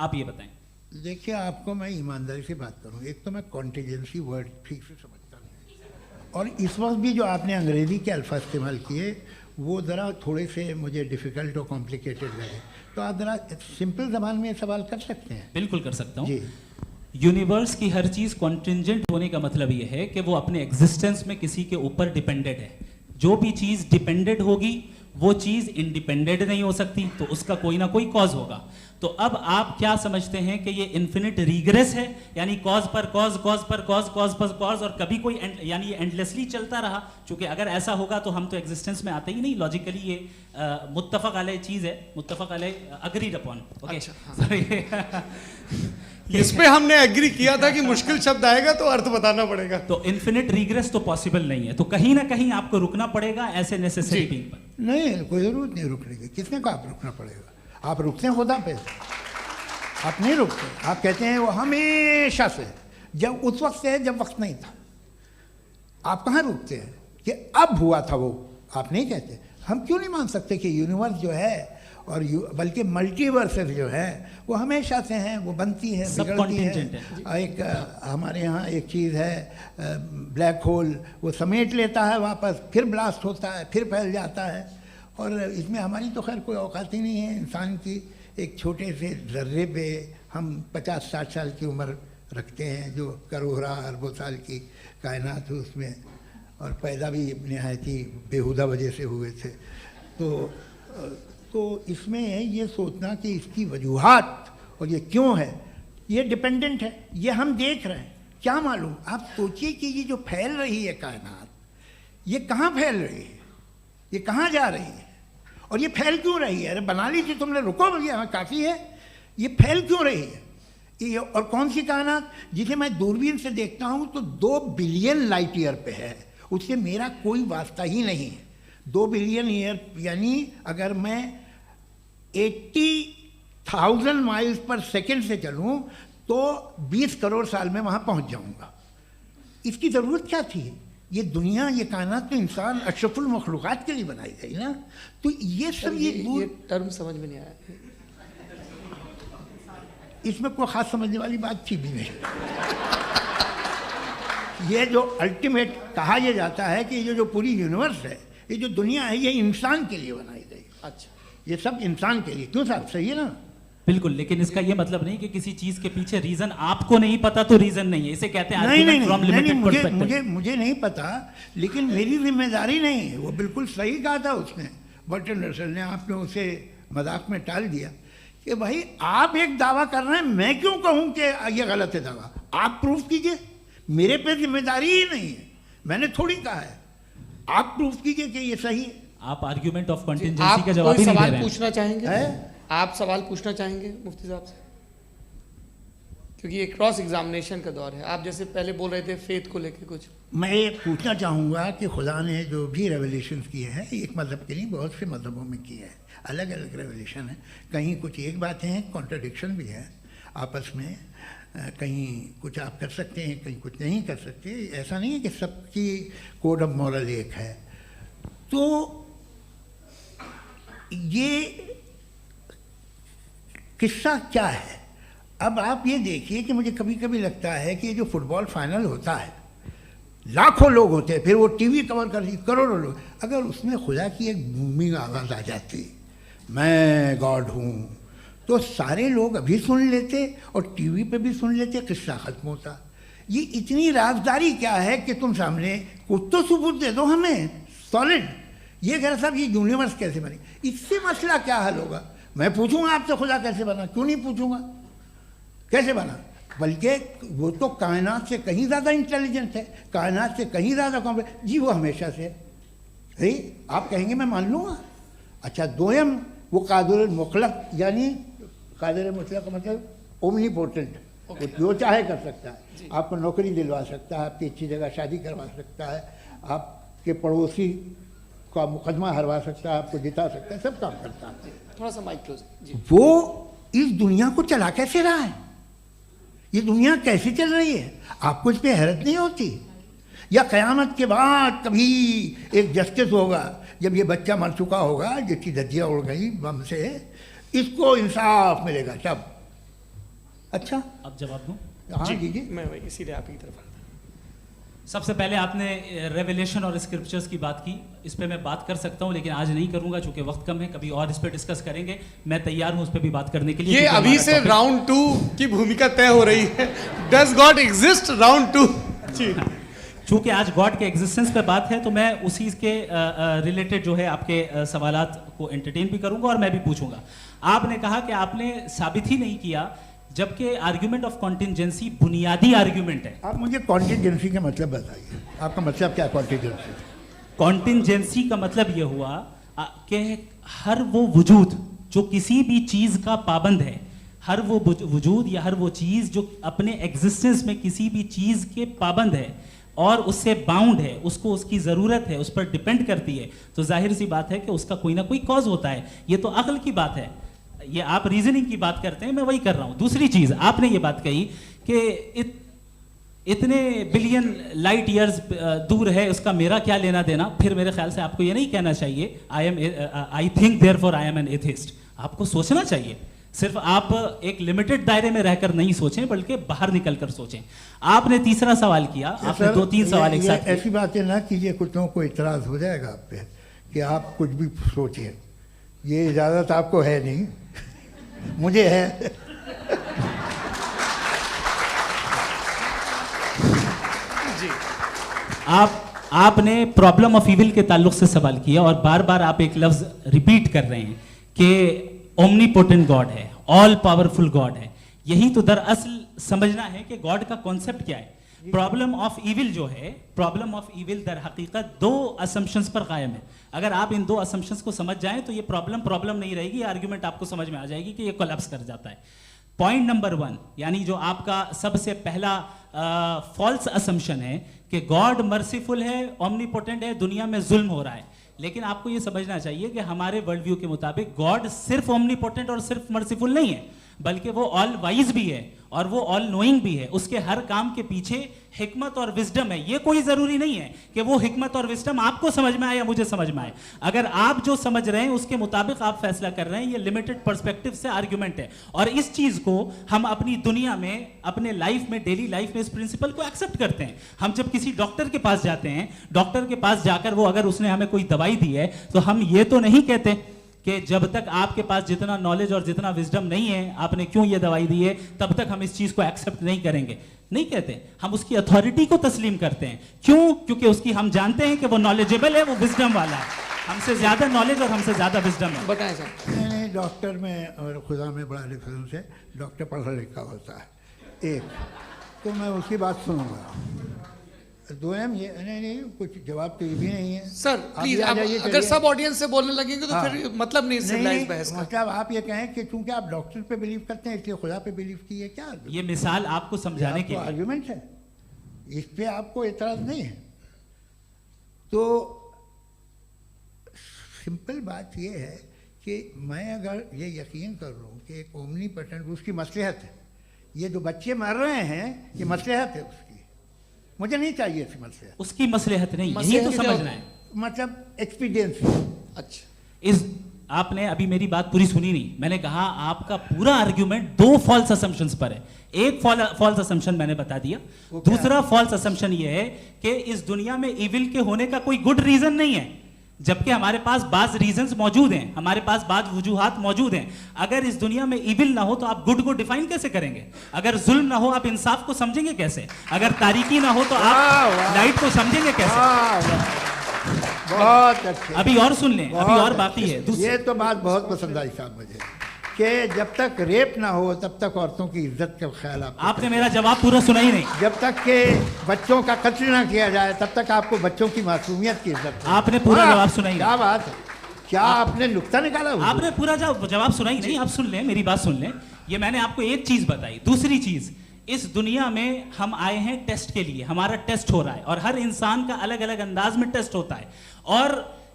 आप ये बताएं। देखिए, आपको मैं ईमानदारी से बात करूं, एक तो मैं कॉन्टीजेंसी वर्ड ठीक से समझता नहीं, और इस वक्त भी जो आपने अंग्रेज़ी के अल्फाज इस्तेमाल किए वो ज़रा थोड़े से मुझे डिफ़िकल्ट और कॉम्प्लिकेटेड लगे, तो आप ज़रा सिंपल ज़बान में सवाल कर सकते हैं? बिल्कुल कर सकता हूँ जी। यूनिवर्स की हर चीज़ कॉन्टिंजेंट होने का मतलब ये है कि वो अपने एग्जिस्टेंस में किसी के ऊपर डिपेंडेड है। जो भी चीज़ डिपेंडेड होगी वो चीज़ इंडिपेंडेंट नहीं हो सकती, तो उसका कोई ना कोई कॉज होगा। तो अब आप क्या समझते हैं कि ये इन्फिनिट रीग्रेस है, यानी कॉज पर कॉज, कॉज पर कॉज, कॉज पर कॉज, और कभी कोई यानी एंडलेसली चलता रहा? क्योंकि अगर ऐसा होगा तो हम तो एग्जिस्टेंस में आते ही नहीं। लॉजिकली ये मुत्तफक अलैह चीज़ है, मुत्तफक अलैह, अग्रीड अपॉन। ओके, इस पे हमने एग्री किया था कि मुश्किल शब्द आएगा तो अर्थ बताना पड़ेगा। तो इन्फिनिट रीग्रेस तो पॉसिबल नहीं है, तो कहीं ना कहीं आपको रुकना पड़ेगा ऐसे नेसेसरी बीइंग पर। नहीं, कोई ज़रूरत नहीं रुकने की। किसने कहा आप रुकना पड़ेगा? आप रुकते हैं खुदा पे, आप नहीं रुकते। आप कहते हैं वो हमेशा से, जब उस वक्त से है जब वक्त नहीं था। आप कहाँ रुकते हैं कि अब हुआ था वो? आप नहीं कहते। हम क्यों नहीं मान सकते कि यूनिवर्स जो है और बल्कि मल्टीवर्सेस जो है वो हमेशा से हैं, वो बनती है, बिगड़ती है। एक हमारे यहाँ एक चीज़ है, ब्लैक होल, वो समेट लेता है वापस, फिर ब्लास्ट होता है, फिर फैल जाता है। और इसमें हमारी तो खैर कोई औकात ही नहीं है इंसान की। एक छोटे से ज़र्रे पे हम 50-60 साल की उम्र रखते हैं, जो करोड़ों अरबों साल की कायनात है उसमें, और पैदा भी नहायत ही बेहुदा वजह से हुए थे। तो इसमें ये सोचना कि इसकी वजूहात और ये क्यों है, ये डिपेंडेंट है, ये हम देख रहे हैं, क्या मालूम। आप सोचिए कि ये जो फैल रही है कायनात, ये कहाँ फैल रही है, ये कहाँ जा रही है, और ये फैल क्यों रही है? अरे बना ली थी तुमने, रुको भैया, काफ़ी है। ये फैल क्यों रही है? ये और कौन सी कायनात जिसे मैं दूरबीन से देखता हूँ तो 2 बिलियन लाइट ईयर पे है, उससे मेरा कोई वास्ता ही नहीं है। 2 बिलियन ईयर यानी अगर मैं 80,000 माइल्स पर सेकेंड से चलूँ तो 20 करोड़ साल में वहाँ पहुँच जाऊँगा। इसकी ज़रूरत क्या थी? ये दुनिया, ये कायनात तो इंसान अशरफुल मखलूक़ात के लिए बनाई गई ना। तो ये सब ये टर्म समझ में नहीं आया, इसमें कोई ख़ास समझने वाली बात थी भी नहीं। ये जो अल्टीमेट कहा यह जाता है कि ये जो पूरी यूनिवर्स है, ये जो दुनिया है, ये इंसान के लिए बनाई गई। अच्छा, ये सब इंसान के लिए। क्यों साहब, सही है ना? बिल्कुल, लेकिन इसका ये मतलब नहीं कि किसी चीज के पीछे रीजन आपको नहीं पता तो रीजन नहीं है। इसे कहते हैं नहीं, मुझे नहीं पता, लेकिन मेरी जिम्मेदारी नहीं है। वो बिल्कुल सही कहा था उसने, बर्टन रसल ने। आपने उसे मजाक में टाल दिया कि भाई आप एक दावा कर रहे हैं, मैं क्यों कहूँ कि ये गलत है दावा? आप प्रूफ कीजिए, मेरे पे जिम्मेदारी ही नहीं है, मैंने थोड़ी कहा है। आप प्रूफ कीजिए कि ये सही है। आप आर्ग्यूमेंट ऑफ कंटिजेंसी का जवाब ही नहीं दे रहे हैं। पूछना चाहेंगे? आप सवाल पूछना चाहेंगे मुफ्ती साहब से? क्योंकि ये क्रॉस एग्जामिनेशन का दौर है। आप जैसे पहले बोल रहे थे फेथ को लेके कुछ, मैं ये पूछना चाहूँगा कि खुदा ने जो भी रेवोल्यूशन किए हैं, एक मज़हब के नहीं बहुत से मज़हबों में किए हैं, अलग अलग रेवोल्यूशन है। कहीं कुछ एक बातें हैं, कॉन्ट्रडिक्शन भी है आपस में, कहीं कुछ आप कर सकते हैं, कहीं कुछ नहीं कर सकते। ऐसा नहीं है कि सबकी कोड ऑफ मॉरल एक है। तो ये किस्सा क्या है? अब आप ये देखिए कि मुझे कभी कभी लगता है कि ये जो फुटबॉल फाइनल होता है, लाखों लोग होते हैं, फिर वो टीवी कवर करती, करोड़ों लोग, अगर उसमें खुदा की एक बूमिंग आवाज़ आ जाती, मैं गॉड हूँ, तो सारे लोग अभी सुन लेते और टीवी पे भी सुन लेते, किस्सा ख़त्म होता। ये इतनी राजदारी क्या है कि तुम सामने कुछ तो सबूत दे दो हमें सॉलिड। ये कह साहब ये यूनिवर्स कैसे बनी, इससे मसला क्या हल होगा? मैं पूछूंगा आपसे खुदा कैसे बना? क्यों नहीं पूछूंगा कैसे बना? बल्कि वो तो कायनात से कहीं ज़्यादा इंटेलिजेंट है, कायनात से कहीं ज़्यादा कॉम्प्लेक्स। जी वो हमेशा से है, आप कहेंगे मैं मान लूँगा। अच्छा, दोयम वो कादिर मुतलक, यानी कादिर मुतलक का मतलब ओमनीपोटेंट, वो जो चाहे कर सकता है। आपको नौकरी दिलवा सकता है, आपकी अच्छी जगह शादी करवा सकता है, आपके पड़ोसी का मुकदमा हरवा सकता है, आपको जिता सकता है, सब काम करता है। थोड़ा सा माइक क्लोज। वो इस दुनिया को चला कैसे रहा है? ये दुनिया कैसे चल रही है? आपको इस पर हैरत नहीं होती? या क़यामत के बाद कभी एक जस्टिस होगा, जब ये बच्चा मर चुका होगा, जिसकी धज्जियाँ उड़ गई बम से, इसको इंसाफ मिलेगा, तब अच्छा, अब जवाब दूं? हाँ जी, दीजिए। मैं वही इसीलिए आप ही की तरफ आ रहा था। सबसे पहले आपने रेवलेशन और स्क्रिप्चर्स की बात की, इस पे मैं बात कर सकता हूं लेकिन आज नहीं करूंगा चूंकि वक्त कम है, कभी और इस पे डिस्कस करेंगे। मैं तैयार हूं उस पे भी बात करने के लिए। ये क्योंकि अभी हमारा से topic- राउंड 2 की भूमिका तय हो रही है। Does God exist round 2? जी, चूंकि आज गॉड के एग्जिस्टेंस पे बात है तो मैं उसी के रिलेटेड जो है आपके सवालात को एंटरटेन भी करूंगा और मैं भी पूछूंगा। आपने कहा कि आपने साबित ही नहीं किया, जबकि आर्ग्यूमेंट ऑफ कॉन्टिंजेंसी बुनियादी आर्ग्यूमेंट है। आप मुझे कॉन्टिजेंसी का मतलब बताइए, आपका मतलब क्या है कॉन्टिजेंसी? कॉन्टिंजेंसी का मतलब यह हुआ कि हर वो वजूद जो किसी भी चीज का पाबंद है, हर वो वजूद या हर वो चीज जो अपने एग्जिस्टेंस में किसी भी चीज के पाबंद है और उससे बाउंड है, उसको उसकी जरूरत है, उस पर डिपेंड करती है, तो जाहिर सी बात है कि उसका कोई ना कोई कॉज होता है। ये तो अक्ल की बात है। ये आप रीजनिंग की बात करते हैं, मैं वही कर रहा हूं। दूसरी चीज आपने ये बात कही कि इतने बिलियन लाइट ईयर्स दूर है, उसका मेरा क्या लेना देना। फिर मेरे ख्याल से आपको ये नहीं कहना चाहिए I think therefore I am an atheist. आपको सोचना चाहिए, सिर्फ आप एक लिमिटेड दायरे में रहकर नहीं सोचें बल्कि बाहर निकलकर सोचें। आपने तीसरा सवाल किया, आपने सर, 2-3 सवाल एक ये साथ किए। ऐसी बातें ना कीजिए, कुछ लोगों को इतराज हो जाएगा आप पे कि आप कुछ भी सोचिए। ये इजाज़त आपको है नहीं, मुझे है। जी, आपने प्रॉब्लम ऑफ इविल के ताल्लुक से सवाल किया और बार बार आप एक लफ्ज रिपीट कर रहे हैं कि ओमनीपोटेंट गॉड है, ऑल पावरफुल गॉड है। यही तो दरअसल समझना है कि गॉड का कॉन्सेप्ट क्या है। प्रॉब्लम ऑफ इविल जो है, प्रॉब्लम ऑफ इविल दर हकीकत 2 असम्पशंस पर कायम है। अगर आप इन 2 असम्पशंस को समझ जाएं तो ये प्रॉब्लम नहीं रहेगी, आर्ग्यूमेंट आपको समझ में आ जाएगी कि ये कोलैप्स कर जाता है। पॉइंट नंबर 1, यानी जो आपका सबसे पहला फॉल्स असम्पशन है कि गॉड मर्सीफुल है, ओमनीपोटेंट है, दुनिया में जुल्म हो रहा है। लेकिन आपको ये समझना चाहिए कि हमारे वर्ल्ड व्यू के मुताबिक गॉड सिर्फ ओमनीपोटेंट और सिर्फ मर्सीफुल नहीं है, बल्कि वो ऑल वाइज भी है और वो ऑल नोइंग भी है। उसके हर काम के पीछे हिकमत और विजडम है। ये कोई जरूरी नहीं है कि वो हिकमत और विजडम आपको समझ में आए या मुझे समझ में आए। अगर आप जो समझ रहे हैं उसके मुताबिक आप फैसला कर रहे हैं, ये लिमिटेड पर्सपेक्टिव से आर्ग्यूमेंट है। और इस चीज को हम अपनी दुनिया में, अपने लाइफ में, डेली लाइफ में इस प्रिंसिपल को एक्सेप्ट करते हैं। हम जब किसी डॉक्टर के पास जाते हैं, डॉक्टर के पास जाकर वो अगर उसने हमें कोई दवाई दी है तो हम ये तो नहीं कहते कि जब तक आपके पास जितना नॉलेज और जितना विजडम नहीं है, आपने क्यों ये दवाई दी है, तब तक हम इस चीज को एक्सेप्ट नहीं करेंगे। नहीं कहते, हम उसकी अथॉरिटी को तस्लीम करते हैं। क्यों? क्योंकि उसकी हम जानते हैं कि वो नॉलेजेबल है, वो विजडम वाला है, हमसे ज्यादा नॉलेज और हमसे ज्यादा विजडम है। बताएं सर। नहीं, डॉक्टर में और खुदा में बड़ा डिफरेंस है। डॉक्टर पढ़ा लिखा होता है एक, तो मैं उसकी बात सुनूंगा। 2M ये नहीं, कुछ जवाब तो ये भी नहीं है। सर प्लीज, ये आ आप जाइए, अगर चलिए। सब ऑडियंस से बोलने लगेंगे तो हाँ। फिर मतलब नहीं सिविलाइज्ड बहस का। मतलब आप ये कहें कि चूंकि आप डॉक्टर पे बिलीव करते हैं इसलिए खुदा पे बिलीव किए, क्या ये मिसाल आपको समझाने के लिए। आर्ग्यूमेंट है, इस पे आपको एतराज नहीं है। तो सिंपल बात ये है कि मैं अगर ये यकीन कर लूँ कि एक ओमनीपोटेंट, उसकी मसलहत है, ये जो बच्चे मर रहे हैं ये मसलहत है उसकी, मुझे नहीं चाहिए इसकी मसलहत। उसकी मसलहत नहीं, यही तो मसलहत समझना है। मतलब एक्सपीडियंसी। अच्छा, इस आपने अभी मेरी बात पूरी सुनी नहीं। मैंने कहा आपका पूरा आर्ग्यूमेंट 2 फॉल्स असम्पशंस पर है। एक फॉल्स असम्पशन मैंने बता दिया, दूसरा फॉल्स असम्पशन ये है कि इस दुनिया में इविल के होने का कोई गुड रीजन नहीं है, जबकि हमारे पास बाज रीजंस मौजूद हैं, हमारे पास बाज वजूहात मौजूद हैं। अगर इस दुनिया में इविल ना हो तो आप गुड को डिफाइन कैसे करेंगे? अगर जुल्म ना हो आप इंसाफ को समझेंगे कैसे? अगर तारीकी ना हो तो आप लाइट को समझेंगे कैसे? बहुत अच्छे। अभी और सुन लें, अभी और बाकी है। ये तो बात बहुत पसंद आई साहब मुझे, कि जब तक रेप ना हो तब तक औरतों की इज्जत का ख्याल आपने मेरा जवाब पूरा सुना ही नहीं। जब तक के बच्चों का कत्ल ना किया जाए तब तक आपको बच्चों की मासूमियत की इज्जत। आपने पूरा जवाब सुना ही नहीं। क्या बात है, क्या आपने नुक्ता निकाला? आपने पूरा जवाब सुना ही नहीं। आप सुन लें, मेरी बात सुन लें। ये मैंने आपको एक चीज बताई। दूसरी चीज, इस दुनिया में हम आए हैं टेस्ट के लिए, हमारा टेस्ट हो रहा है और हर इंसान का अलग अलग अंदाज में टेस्ट होता है। और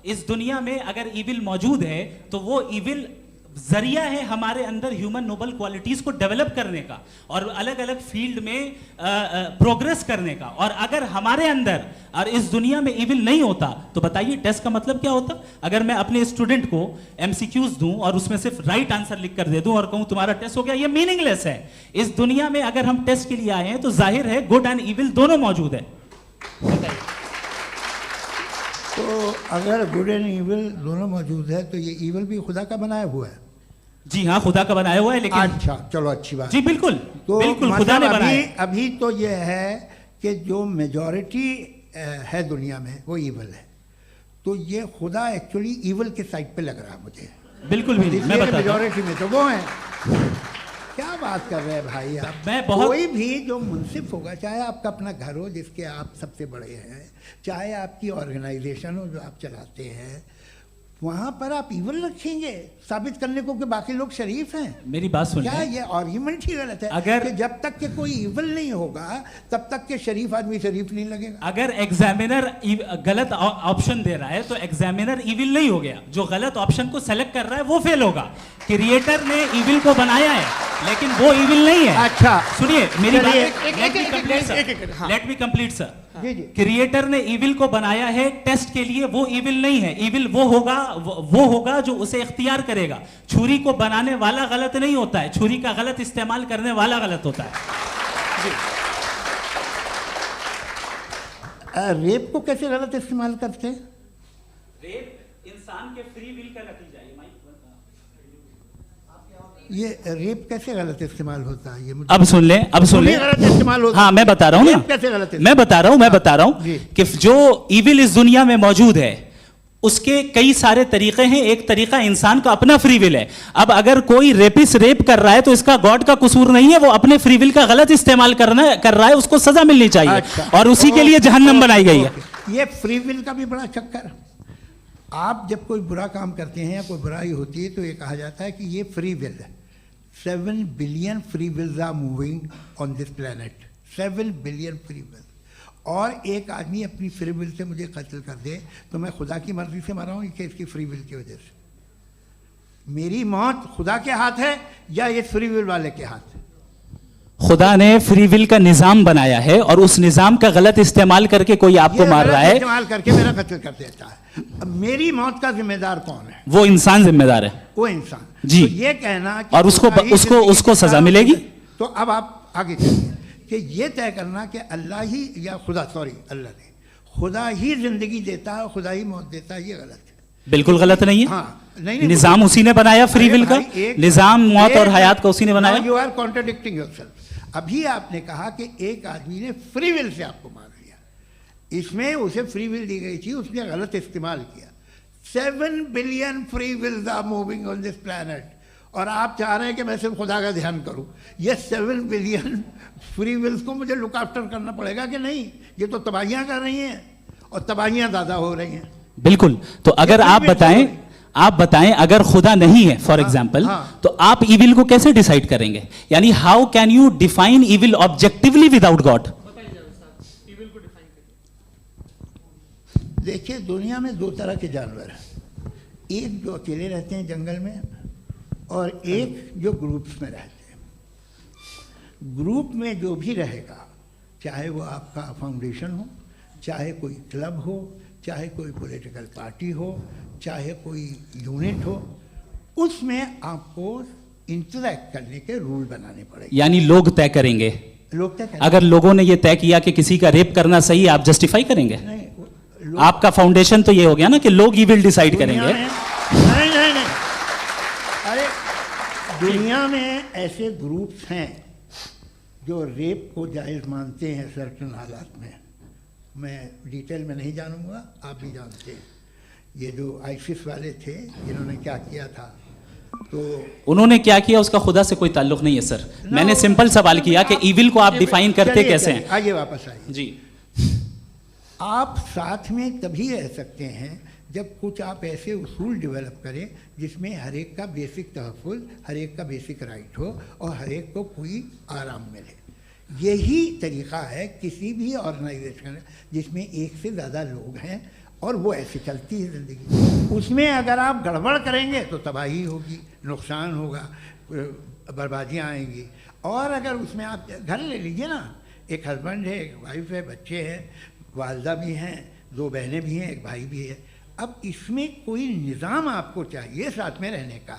इस दुनिया में अगर इविल मौजूद है तो वो इविल जरिया है हमारे अंदर ह्यूमन नोबल क्वालिटीज को डेवलप करने का और अलग अलग फील्ड में प्रोग्रेस करने का। और अगर हमारे अंदर और इस दुनिया में इविल नहीं होता तो बताइए टेस्ट का मतलब क्या होता? अगर मैं अपने स्टूडेंट को एमसीक्यूज दूं और उसमें सिर्फ राइट आंसर लिख कर दे दूं और कहूं तुम्हारा टेस्ट हो गया, ये मीनिंगलेस है। इस दुनिया में अगर हम टेस्ट के लिए आए हैं तो जाहिर है गुड एंड इविल दोनों मौजूद है। तो अगर गुड एंड इविल दोनों मौजूद है तो ये इविल भी खुदा का बनाया हुआ है। जी हाँ, खुदा का बनाया हुआ है, लेकिन अच्छा चलो अच्छी बात। जी बिल्कुल, तो बिल्कुल खुदा ने बनाया। अभी तो ये है कि जो मेजॉरिटी है दुनिया में वो इविल है, तो ये खुदा एक्चुअली इविल के साइड पे लग रहा है मुझे। बिल्कुल भी नहीं, मैं बताता हूं। मेजॉरिटी में तो वो है। क्या बात कर रहे हैं भाई आप? मैं बहुत कोई भी जो मुंसिफ होगा, चाहे आपका अपना घर हो जिसके आप सबसे बड़े हैं, चाहे आपकी ऑर्गेनाइजेशन हो जो आप चलाते हैं, वहां पर आप इविल रखेंगे साबित करने को कि बाकी लोग शरीफ हैं। मेरी बात सुनिए, क्या ये आर्ग्यूमेंट ही गलत है? अगर कि जब तक के कोई इविल नहीं होगा तब तक के शरीफ आदमी शरीफ नहीं लगेगा। अगर एग्जामिनर गलत ऑप्शन दे रहा है तो एग्जामिनर इविल नहीं हो गया, जो गलत ऑप्शन को सेलेक्ट कर रहा है वो फेल होगा। क्रिएटर ने इविल को बनाया है लेकिन वो इविल नहीं है। अच्छा सुनिए मेरी बात, हाँ। Let me complete sir. जी जी। क्रिएटर ने इविल को बनाया है टेस्ट के लिए, वो इविल नहीं है। इविल वो होगा जो उसे इख्तियार करेगा। छुरी को बनाने वाला गलत नहीं होता है, छुरी का गलत इस्तेमाल करने वाला गलत होता है। रेप को कैसे गलत इस्तेमाल करते हैं? रेप इंसान के फ्री विल का नतीजा है। ये रेप कैसे गलत इस्तेमाल होता है? ये मुझे अब सुन ले, अब सुन ले। गलत इस्तेमाल होता हाँ मैं बता रहा हूँ ना, कैसे गलत इस्तेमाल? मैं बता रहा हूँ कि जो इविल इस दुनिया में मौजूद है उसके कई सारे तरीके हैं। एक तरीका इंसान का अपना फ्री विल है। अब अगर कोई रेपिस्ट रेप कर रहा है तो इसका गॉड का कसूर नहीं है, वो अपने फ्री विल का गलत इस्तेमाल कर रहा है, उसको सजा मिलनी चाहिए। अच्छा, और उसी के लिए जहन्नम बनाई गई है। ये फ्री विल का भी बड़ा चक्कर। आप जब कोई बुरा काम करते हैं या कोई बुराई होती है तो ये कहा जाता है कि ये फ्री विल है। 7 billion free wills are moving on this planet. 7 billion free will. और एक आदमी अपनी फ्री विल से मुझे कत्ल कर दे तो मैं खुदा की मर्जी से मरा हूँ कि इसकी फ्री विल की वजह से? मेरी मौत खुदा के हाथ है या ये फ्री विल वाले के हाथ है? खुदा ने फ्री विल का निजाम बनाया है और उस निजाम का गलत इस्तेमाल करके कोई आपको मार रहा है, इस्तेमाल करके मेरा कत्ल कर देता है। अब मेरी मौत का जिम्मेदार कौन है? वो इंसान जिम्मेदार है। वो इंसान। जी। तो ये कहना कि और उसको सजा मिलेगी। तो अब आप आगे चलिए कि ये तय करना कि अल्लाह ही या खुदा, अल्लाह ने, खुदा ही जिंदगी देता है, खुदा ही मौत देता है, ये गलत है। बिल्कुल गलत नहीं है। हाँ, नहीं, निजाम उसी ने बनाया फ्री विल का, निजाम मौत और हयात का उसी ने बनाया। You are contradicting yourself. अभी आपने कहा कि एक आदमी ने फ्री विल से आपको मार दिया, इसमें उसे फ्री विल दी गई थी, उसने गलत इस्तेमाल किया। 7 billion free wills are moving on this planet और आप चाह रहे हैं कि मैं सिर्फ खुदा का ध्यान करूं। ये 7 बिलियन फ्री विल्स को मुझे लुक आफ्टर करना पड़ेगा कि नहीं? ये तो तबाहियां कर रही हैं और तबाहियां ज़्यादा हो रही हैं। बिल्कुल। तो अगर आप बताएं अगर खुदा नहीं है फॉर एग्जाम्पल, तो आप इविल को कैसे डिसाइड करेंगे? यानी how can you define evil objectively without God? देखिए दुनिया में 2 तरह के जानवर हैं। एक जो अकेले रहते हैं जंगल में और एक जो ग्रुप्स में रहते हैं। ग्रुप में जो भी रहेगा, चाहे वो आपका फाउंडेशन हो, चाहे कोई क्लब हो, चाहे कोई पॉलिटिकल पार्टी हो, चाहे कोई यूनिट हो, उसमें आपको इंटरैक्ट करने के रूल बनाने पड़ेंगे। यानी लोग तय करेंगे। लोग तय करेंगे। अगर लोगों ने ये तय किया कि किसी का रेप करना सही है, आप जस्टिफाई करेंगे? नहीं, आपका फाउंडेशन तो ये हो गया ना कि लोग ही विल डिसाइड करेंगे। नहीं, अरे दुनिया में ऐसे ग्रुप्स हैं जो रेप को जायज़ मानते हैं सर्टेन हालात में। मैं डिटेल में नहीं जानूंगा, आप भी जानते हैं। ये जो आईसिस वाले थे इन्होंने क्या किया था, तो उन्होंने क्या किया उसका खुदा से कोई ताल्लुक नहीं है सर। मैंने सिंपल सवाल किया कि इविल को आप डिफाइन करते कैसे हैं? आइए वापस आइए जी। आप साथ में तभी रह सकते हैं जब कुछ आप ऐसे उसूल डेवलप करें जिसमें हर एक का बेसिक तहफ़्फ़ुज़, हर एक का बेसिक राइट हो और हर एक को कोई आराम मिले। यही तरीक़ा है किसी भी ऑर्गेनाइजेशन जिसमें एक से ज़्यादा लोग हैं और वो ऐसे चलती है ज़िंदगी। उसमें अगर आप गड़बड़ करेंगे तो तबाही होगी, नुकसान होगा, बर्बादियाँ आएंगी। और अगर उसमें आप घर ले लीजिए ना, एक हस्बैंड है, एक वाइफ है, बच्चे हैं, वालदा भी हैं, 2 बहनें भी हैं, एक भाई भी है। अब इसमें कोई निज़ाम आपको चाहिए साथ में रहने का,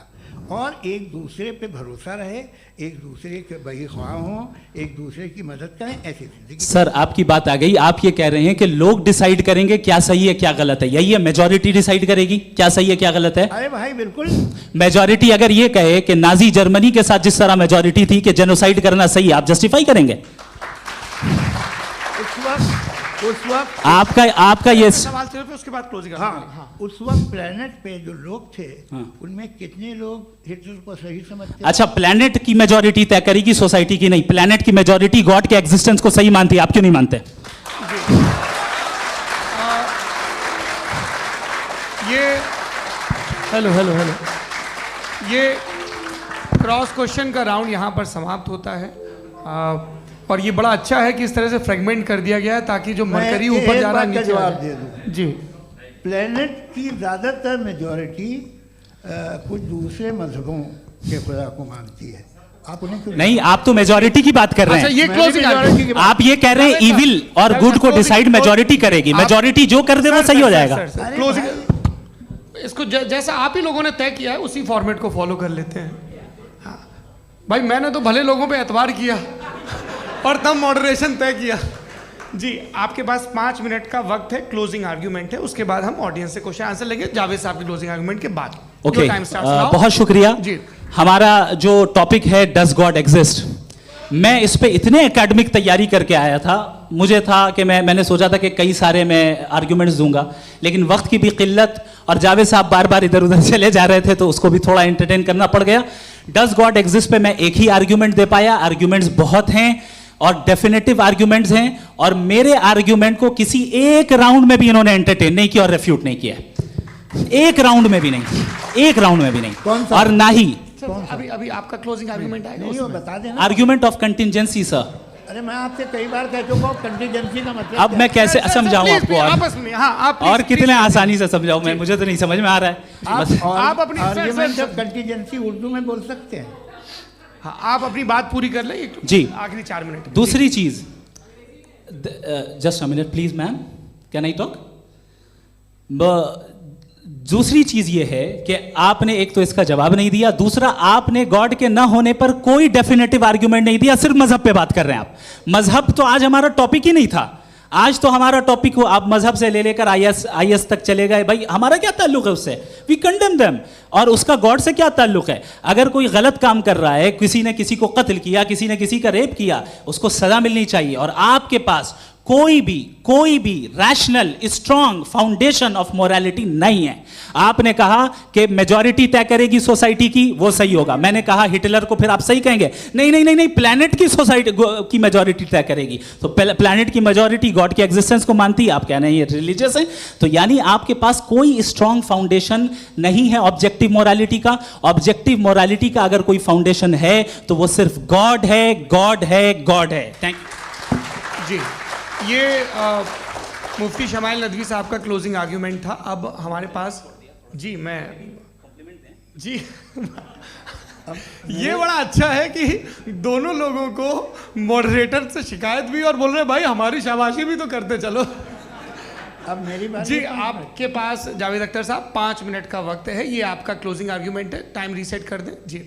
और एक दूसरे पे भरोसा रहे, एक दूसरे के बहीख्वाह हों, एक दूसरे की मदद करें, ऐसी जिंदगी। सर आपकी बात आ गई, आप ये कह रहे हैं कि लोग डिसाइड करेंगे क्या सही है क्या गलत है, यही है? मेजॉरिटी डिसाइड करेगी क्या सही है क्या गलत है? अरे भाई बिल्कुल। मेजॉरिटी अगर ये कहे कि नाजी जर्मनी के साथ जिस तरह मेजॉरिटी थी कि जेनोसाइड करना सही है, आप जस्टिफाई करेंगे? उस वक्त आपका ये सवाल सिर्फ उसके बाद क्लोजिंग। हाँ, उस वक्त प्लेनेट पे जो लोग थे, हाँ। उनमें कितने लोग हिटलर को सही समझते? अच्छा, प्लेनेट की मेजॉरिटी तय करेगी, सोसाइटी की नहीं। प्लेनेट की मेजॉरिटी गॉड के एग्जिस्टेंस को सही मानती है, आप क्यों नहीं मानते? ये हेलो ये क्रॉस क्वेश्चन का राउंड यहाँ पर समाप्त होता है। और ये बड़ा अच्छा है कि इस तरह से फ्रेगमेंट कर दिया गया है ताकि जो मरकरी ऊपर जा रहा है नीचे जवाब दे दूं जी। प्लेनेट की ज़्यादातर मेजॉरिटी कुछ दूसरे मजहबों के खुदा को मानती है। आप उन्हें क्यों नहीं, आप तो मेजॉरिटी की बात कर रहे हैं। अच्छा, ये क्लोजिंग आप ये कह रहे हैं इविल और गुड को डिसाइड मेजॉरिटी करेगी, मेजॉरिटी जो कर दे वो सही हो जाएगा। क्लोजिंग इसको जैसा आप ही लोगों ने तय किया है उसी फॉर्मेट को फॉलो कर लेते हैं। हाँ भाई, मैंने तो भले लोगों पे एतबार किया और तब मॉडरेशन तय किया। जी, आपके पास 5 मिनट का वक्त है, क्लोजिंग आर्ग्यूमेंट है, उसके बाद हम ऑडियंस से क्वेश्चन आंसर लेंगे जावेद साहब के क्लोजिंग आर्ग्यूमेंट के बाद। ओके, बहुत शुक्रिया जी। हमारा जो टॉपिक है डज गॉड एग्जिस्ट, मैं इस पे इतने एकेडमिक तैयारी करके आया था, मुझे था कि मैंने सोचा था कि कई सारे मैं आर्ग्यूमेंट्स दूंगा, लेकिन वक्त की भी किल्लत और जावेद साहब बार बार इधर उधर चले जा रहे थे तो उसको भी थोड़ा एंटरटेन करना पड़ गया। डज गॉड एग्जिस्ट पे मैं एक ही आर्ग्यूमेंट दे पाया, आर्ग्यूमेंट्स बहुत हैं और डेफिनेटिव आर्ग्यूमेंट्स हैं, और मेरे आर्ग्यूमेंट को किसी एक राउंड में भी इन्होंने एंटरटेन नहीं किया और रेफ्यूट नहीं किया, एक राउंड में भी नहीं, एक राउंड में भी नहीं। और ना ही अभी आपका क्लोजिंग आर्ग्यूमेंट आएगा, नहीं, वो बता देना। Argument of contingency sir. अरे मैं आपसे कई बार कह चुका हूं कंटिजेंसी का मतलब अब मैं कैसे समझाऊं आपको? आप और कितने आसानी से समझाऊं मैं, मुझे तो नहीं समझ में आ रहा है। आप अपनी आर्ग्यूमेंट ऑफ कंटिजेंसी उर्दू में बोल सकते हैं। हाँ, आप अपनी बात पूरी कर लें जी, आखिरी 4 मिनट। दूसरी चीज, just a minute please ma'am, can I talk? दूसरी चीज ये है कि आपने एक तो इसका जवाब नहीं दिया, दूसरा आपने गॉड के ना होने पर कोई डेफिनेटिव आर्ग्यूमेंट नहीं दिया, सिर्फ मजहब पे बात कर रहे हैं आप। मजहब तो आज हमारा टॉपिक ही नहीं था, आज तो हमारा टॉपिक हो, आप मजहब से ले लेकर आईएस तक चले गए। भाई हमारा क्या ताल्लुक है उससे? We condemn them. और उसका गॉड से क्या ताल्लुक है? अगर कोई गलत काम कर रहा है, किसी ने किसी को कत्ल किया, किसी ने किसी का रेप किया, उसको सजा मिलनी चाहिए। और आपके पास कोई भी rational strong foundation of morality नहीं है। आपने कहा कि मेजॉरिटी तय करेगी सोसाइटी की, वो सही होगा। मैंने कहा हिटलर को फिर आप सही कहेंगे, नहीं, प्लैनेट की सोसाइटी की मेजॉरिटी तय करेगी। तो प्लैनेट की मेजॉरिटी गॉड के एग्जिस्टेंस को मानती है, आप कह रहे हैं ये रिलीजियस है। तो यानी आपके पास कोई स्ट्रॉन्ग फाउंडेशन नहीं है ऑब्जेक्टिव मोरालिटी का। ऑब्जेक्टिव मोरालिटी का अगर कोई फाउंडेशन है तो वो सिर्फ गॉड है, गॉड है, गॉड है। थैंक यू जी। ये मुफ्ती शमाइल नदवी साहब का क्लोजिंग आर्ग्यूमेंट था। अब हमारे पास जी ये बड़ा अच्छा है कि दोनों लोगों को मॉडरेटर से शिकायत भी और बोल रहे भाई हमारी शाबाशी भी तो करते चलो। अब मेरी बात जी, आपके पास जावेद अख्तर साहब 5 मिनट का वक्त है, ये आपका क्लोजिंग आर्ग्यूमेंट है, टाइम रीसेट कर दें जी।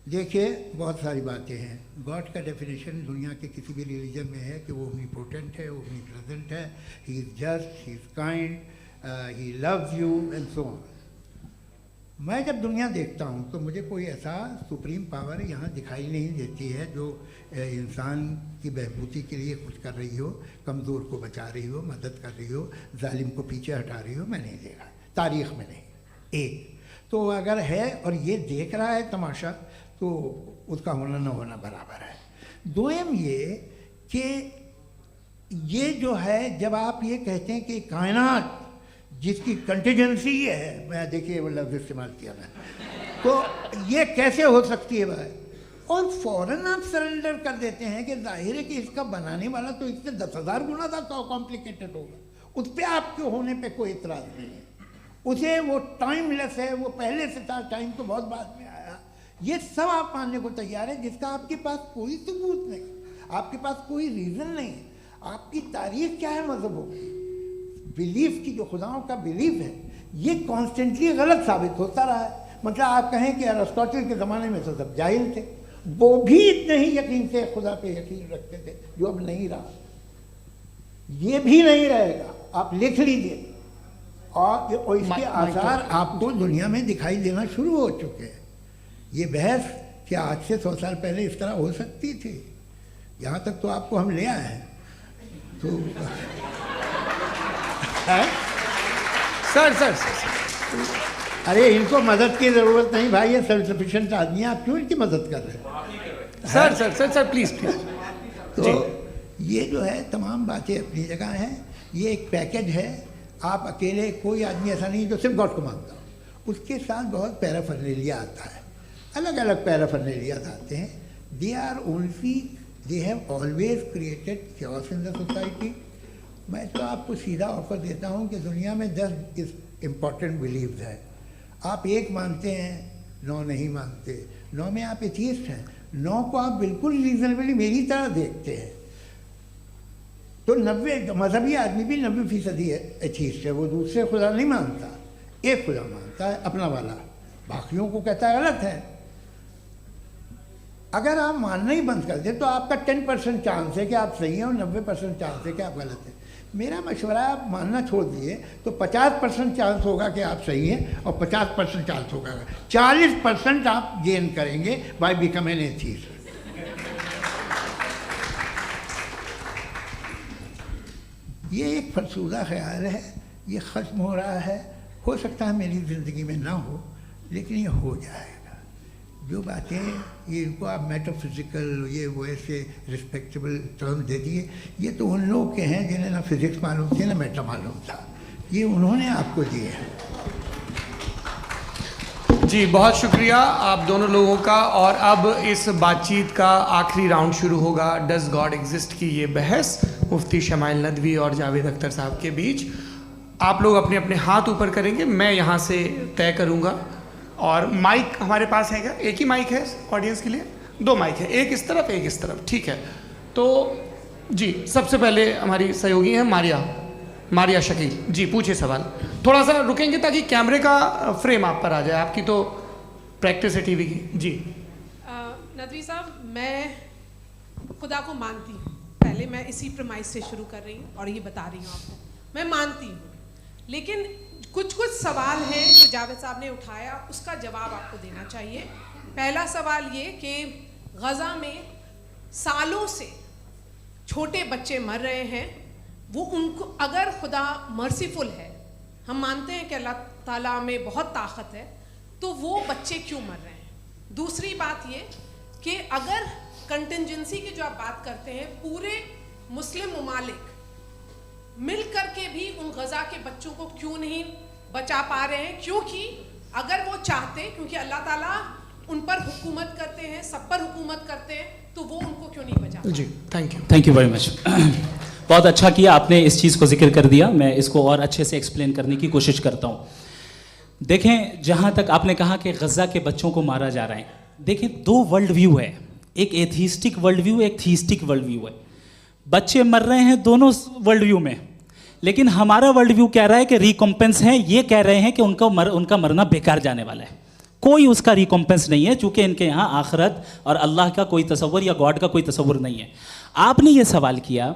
देखिए, बहुत सारी बातें हैं। गॉड का डेफिनेशन दुनिया के किसी भी रिलीजन में है कि वो ओमनीपोटेंट है, ओमनीप्रेजेंट है, he is just, he is kind, he loves you and so on. मैं जब दुनिया देखता हूँ तो मुझे कोई ऐसा सुप्रीम पावर यहाँ दिखाई नहीं देती है जो इंसान की बहबूदी के लिए कुछ कर रही हो, कमज़ोर को बचा रही हो, मदद कर रही हो, जालिम को पीछे हटा रही हो। मैं नहीं देखा, तारीख़ में नहीं। एक तो अगर है और ये देख रहा है तमाशा, तो उसका होना न होना बराबर है। दोयम ये कि ये जो है, जब आप ये कहते हैं कि कायनात जिसकी कंटिजेंसी है, मैं देखिए वो लफ्ज़ इस्तेमाल किया मैं, तो ये कैसे हो सकती है भाई? और फ़ौरन आप सरेंडर कर देते हैं कि जाहिर है कि इसका बनाने वाला तो इससे 10,000 गुना था कॉम्प्लिकेटेड होगा। उस पर आपके होने पे कोई इतराज़ नहीं है। उसे वो टाइमलेस है, वो पहले से था, टाइम तो बहुत बाद में आया, ये सब आप मानने को तैयार है, जिसका आपके पास कोई सबूत नहीं, आपके पास कोई रीज़न नहीं है। आपकी तारीख क्या है मज़हबों की, बिलीफ की, जो खुदाओं का बिलीफ है, ये कॉन्स्टेंटली गलत साबित होता रहा है। मतलब आप कहें कि अरिस्टोटल के ज़माने में तो सब जाहिल थे, वो भी इतने ही यकीन से खुदा पे यकीन रखते थे, जो अब नहीं रहा, ये भी नहीं रहेगा, आप लिख लीजिए। और इसके आसार आपको दुनिया में दिखाई देना शुरू हो चुके हैं। ये बहस क्या आज से 100 साल पहले इस तरह हो सकती थी? यहाँ तक तो आपको हम ले आए हैं। तो सर अरे इनको मदद की ज़रूरत नहीं भाई, ये सेल्फ सफिशिएंट आदमी है, आप क्यों इनकी मदद कर रहे हैं? Sir please. तो ये जो है तमाम बातें अपनी जगह हैं। ये एक पैकेज है। आप अकेले, कोई आदमी ऐसा नहीं जो सिर्फ गॉड को मानता हो, उसके साथ बहुत पैराफर्नेलिया आता है, अलग अलग पैराफर्नेलिया आते हैं। They have always created chaos in the society. मैं तो आपको सीधा ऑफर देता हूँ कि दुनिया में 10 इम्पॉर्टेंट बिलीव्स है। आप एक मानते हैं, 9 नहीं मानते, 9 में आप एथियस्ट हैं, 9 को आप बिल्कुल रीजनेबली मेरी तरह देखते हैं। तो 90 मजहबी आदमी भी 90% एथियस्ट है, वो दूसरे खुदा नहीं मानता, एक खुदा मानता है अपना वाला, बाकियों को कहता है गलत है। अगर आप मानना ही बंद कर दें तो आपका 10% चांस है कि आप सही हैं और 90% चांस है कि आप गलत हैं। मेरा मशवरा है आप मानना छोड़ दिए तो 50% चांस होगा कि आप सही हैं और 50% चांस होगा, 40% आप गेन करेंगे बाय बिकमिंग एन एथियस्ट। ये एक फरसूदा ख्याल है, ये ख़त्म हो रहा है। हो सकता है मेरी ज़िंदगी में ना हो, लेकिन ये हो जाएगा। जो बातें ये इनको आप मेटाफिज़िकल, ये वो ऐसे रिस्पेक्टेबल टर्म दे दिए, ये तो उन लोग के हैं जिन्हें ना फिज़िक्स मालूम थी ना मेटा मालूम था, ये उन्होंने आपको दिए हैं। जी बहुत शुक्रिया आप दोनों लोगों का। और अब इस बातचीत का आखिरी राउंड शुरू होगा, डज गॉड एग्जिस्ट की ये बहस मुफ्ती शमाइल नदवी और जावेद अख्तर साहब के बीच। आप लोग अपने अपने हाथ ऊपर करेंगे, मैं यहाँ से तय करूँगा। और माइक हमारे पास है क्या? एक ही माइक है ऑडियंस के लिए? 2 माइक है, एक इस तरफ एक इस तरफ, ठीक है। तो जी सबसे पहले हमारी सहयोगी हैं मारिया शकील जी, पूछिए सवाल। थोड़ा सा रुकेंगे ताकि कैमरे का फ्रेम आप पर आ जाए, आपकी तो प्रैक्टिस है टीवी की। जी नदवी साहब, मैं खुदा को मानती हूँ, पहले मैं इसी प्रमाइस से शुरू कर रही हूँ और ये बता रही हूँ आपको, मैं मानती हूँ। लेकिन कुछ सवाल हैं जो जावेद साहब ने उठाया, उसका जवाब आपको देना चाहिए। पहला सवाल ये कि गज़ा में सालों से छोटे बच्चे मर रहे हैं, वो उनको, अगर खुदा मर्सीफुल है, हम मानते हैं कि अल्लाह ताला में बहुत ताकत है, तो वो बच्चे क्यों मर रहे हैं? दूसरी बात ये कि अगर कंटिजेंसी की जो आप बात करते हैं, पूरे मुस्लिम ममालिक मिल करके भी उन गज़ा के बच्चों को क्यों नहीं बचा पा रहे हैं? क्योंकि अगर वो चाहते, क्योंकि अल्लाह ताला उन पर हुकूमत करते हैं, सब पर हुकूमत करते हैं, तो वो उनको क्यों नहीं बचा? जी थैंक यू वेरी मच। बहुत अच्छा किया आपने इस चीज़ को जिक्र कर दिया, मैं इसको और अच्छे से एक्सप्लेन करने की कोशिश करता हूँ। देखें, जहाँ तक आपने कहा कि गज़ा के बच्चों को मारा जा रहा है, देखिए 2 वर्ल्ड व्यू है, एक एथिस्टिक वर्ल्ड व्यू, एक थीस्टिक वर्ल्ड व्यू है। बच्चे मर रहे हैं दोनों वर्ल्ड व्यू में, लेकिन हमारा वर्ल्ड व्यू कह रहा है कि रिकॉम्पेंस है, ये कह रहे हैं कि उनका मरना बेकार जाने वाला है, कोई उसका रिकॉम्पेंस नहीं है, चूंकि इनके यहाँ आखिरत और अल्लाह का कोई तसव्वुर या गॉड का कोई तसव्वुर नहीं है। आपने ये सवाल किया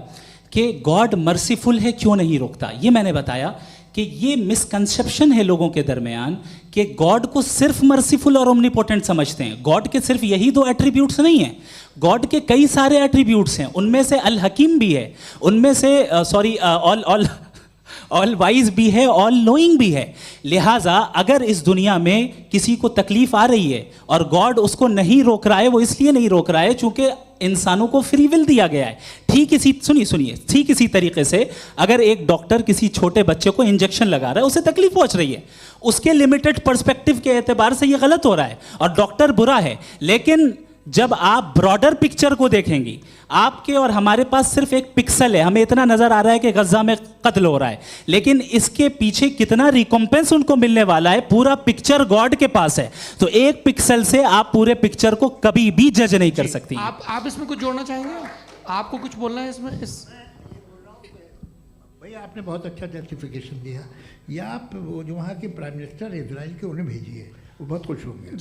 कि गॉड मर्सीफुल है, क्यों नहीं रोकता? ये मैंने बताया कि ये मिसकंसेप्शन है लोगों के दरमियान कि गॉड को सिर्फ मर्सीफुल और ओमनीपोटेंट समझते हैं। गॉड के सिर्फ यही 2 एट्रीब्यूट्स नहीं हैं, गॉड के कई सारे एट्रीब्यूट्स हैं, उनमें से अल हकीम भी है, उनमें से ऑल वाइज भी है, ऑल नोइंग भी है। लिहाजा अगर इस दुनिया में किसी को तकलीफ आ रही है और गॉड उसको नहीं रोक रहा है, वो इसलिए नहीं रोक रहा है चूंकि इंसानों को फ्री विल दिया गया है। ठीक इसी तरीके से अगर एक डॉक्टर किसी छोटे बच्चे को इंजेक्शन लगा रहा है, उसे तकलीफ पहुंच रही है, उसके लिमिटेड पर्सपेक्टिव के एतबार से ये गलत हो रहा है और डॉक्टर बुरा है, लेकिन जब आप ब्रॉडर पिक्चर को देखेंगी, आपके और हमारे पास सिर्फ एक पिक्सल है, हमें इतना नजर आ रहा है कि गजा में कत्ल हो रहा है, लेकिन इसके पीछे कितना रिकॉम्पेंस उनको मिलने वाला है, पूरा पिक्चर गॉड के पास है। तो एक पिक्सल से आप पूरे पिक्चर को कभी भी जज नहीं कर सकती। आप इसमें कुछ जोड़ना चाहेंगे? आपको कुछ बोलना है इसमें? भैया आपने बहुत अच्छा जस्टिफिकेशन दिया। या आप वो जो वहाँ के प्राइम मिनिस्टर इजराइल के उन्हें भेजिए, वो बहुत खुश होंगे।